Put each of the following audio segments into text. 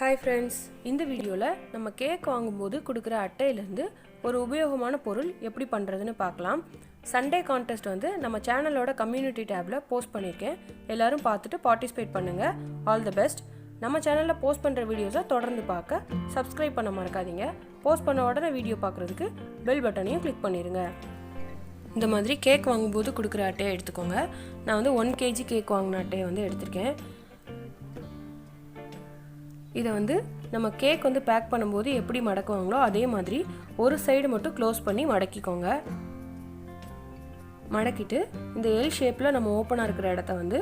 Hi friends, இந்த வீடியோல நம்ம கேக் வாங்கும்போது கொடுக்கிற அட்டையில இருந்து ஒரு உபயோகமான பொருள் எப்படி பண்றதுன்னு பார்க்கலாம். சண்டே கான்டெஸ்ட் வந்து நம்ம சேனலோட கம்யூனிட்டி டாப்ல போஸ்ட் பண்ணிருக்கேன். எல்லாரும் பார்த்துட்டு பார்ட்டிசிபேட் பண்ணுங்க. All the best. நம்ம சேனல்ல போஸ்ட் பண்ற வீடியோஸை தொடர்ந்து பார்க்க Subscribe பண்ண மறக்காதீங்க. போஸ்ட் பண்ண உடனே வீடியோ பார்க்கிறதுக்கு பெல் பட்டனையும் கிளிக் பண்ணிருங்க. இந்த மாதிரி கேக் வாங்கும்போது கொடுக்கிற அட்டையை எடுத்துக்கோங்க. நான் வந்து 1 kg கேக் வாங்குன அட்டையை வந்து எடுத்துர்க்கேன். இதை வந்து நம்ம கேக் வந்து பேக் பண்ணும்போது எப்படி மடக்குவாங்களோ அதே மாதிரி ஒரு சைடு மட்டும் க்ளோஸ் பண்ணி மடக்கிக்கோங்க. மடக்கிட்டு இந்த எல் ஷேப்ல நம்ம ஓப்பனா இருக்கிற இடத்தை வந்து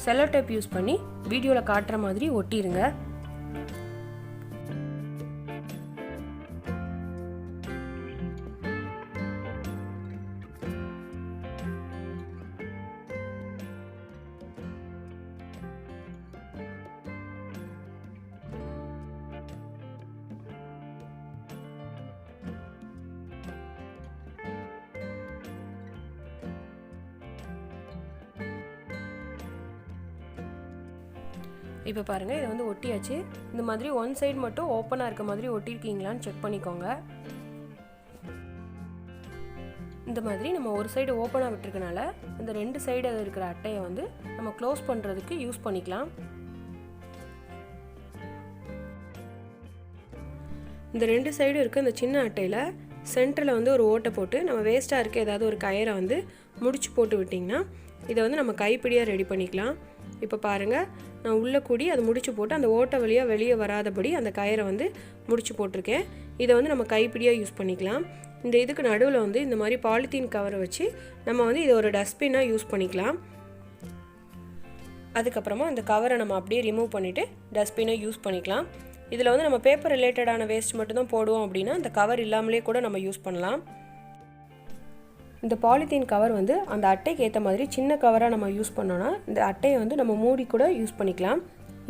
செல்லோ டேப் யூஸ் பண்ணி வீடியோல காட்டுற மாதிரி ஒட்டிடுங்க. இப்போ பாருங்க இத வந்து ஒட்டியாச்சு. இந்த மாதிரி ஒன் சைடு மட்டும் ஓபனா இருக்க மாதிரி ஒட்டிருக்கீங்களான்னு செக் பண்ணிக்கோங்க. இந்த மாதிரி நம்ம ஒரு சைடு ஓபனா விட்டுருக்கனால இந்த ரெண்டு சைடு இருக்கிற அட்டையை வந்து நம்ம க்ளோஸ் பண்றதுக்கு யூஸ் பண்ணிக்கலாம். இந்த ரெண்டு சைடு இருக்க இந்த சின்ன அட்டையில சென்டர்ல வந்து ஒரு ஓட்டை போட்டு நம்ம வேஸ்டா இருக்க ஏதாவது ஒரு கயிறை வந்து முடிச்சு போட்டு விட்டீங்கன்னா இதை வந்து நம்ம கைப்பிடியா ரெடி பண்ணிக்கலாம். இப்போ பாருங்க நான் உள்ள கூடி அதை முடிச்சு போட்டு அந்த ஓட்டை வழியா வெளியே வராதபடி அந்த கயிறை வந்து முடிச்சு போட்டுருக்கேன். இதை வந்து நம்ம கைப்பிடியா யூஸ் பண்ணிக்கலாம். இந்த இதுக்கு நடுவில் வந்து இந்த மாதிரி பாலித்தீன் கவரை வச்சு நம்ம வந்து இதை ஒரு டஸ்ட்பினாக யூஸ் பண்ணிக்கலாம். அதுக்கப்புறமா இந்த கவரை நம்ம அப்படியே ரிமூவ் பண்ணிவிட்டு டஸ்ட்பினை யூஸ் பண்ணிக்கலாம். இதில் வந்து நம்ம பேப்பர் ரிலேட்டடான வேஸ்ட் மட்டும் தான் போடுவோம் அப்படின்னா இந்த கவர் இல்லாமலே கூட நம்ம யூஸ் பண்ணலாம். இந்த பாலித்தீன் கவர் வந்து அந்த அட்டைக்கு ஏற்ற மாதிரி சின்ன கவராக நம்ம யூஸ் பண்ணோன்னா இந்த அட்டையை வந்து நம்ம மூடி கூட யூஸ் பண்ணிக்கலாம்.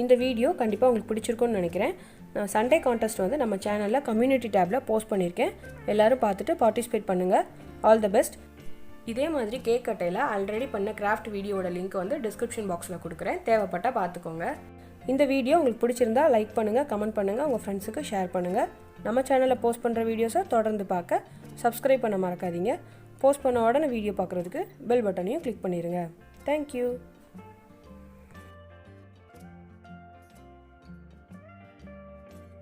இந்த வீடியோ கண்டிப்பாக உங்களுக்கு பிடிச்சிருக்கும்னு நினைக்கிறேன். நான் சண்டே கான்டெஸ்ட் வந்து நம்ம சேனலில் கம்யூனிட்டி டேப்பில் போஸ்ட் பண்ணியிருக்கேன். எல்லோரும் பார்த்துட்டு பார்ட்டிசிபேட் பண்ணுங்கள். All the best. இதே மாதிரி கேக் அட்டையில் ஆல்ரெடி பண்ண கிராஃப்ட் வீடியோட லிங்க் வந்து டிஸ்கிரிப்ஷன் பாக்ஸில் கொடுக்குறேன். தேவைப்பட்டால் பார்த்துக்கோங்க. இந்த வீடியோ உங்களுக்கு பிடிச்சிருந்தா லைக் பண்ணுங்கள், கமெண்ட் பண்ணுங்கள், உங்கள் ஃப்ரெண்ட்ஸுக்கு ஷேர் பண்ணுங்கள். நம்ம சேனலில் போஸ்ட் பண்ணுற வீடியோஸை தொடர்ந்து பார்க்க Subscribe பண்ண மறக்காதீங்க. போஸ்ட் பண்ண உடனே வீடியோ பார்க்குறதுக்கு பெல் பட்டனையும் கிளிக் பண்ணிடுங்க. தேங்க்யூ.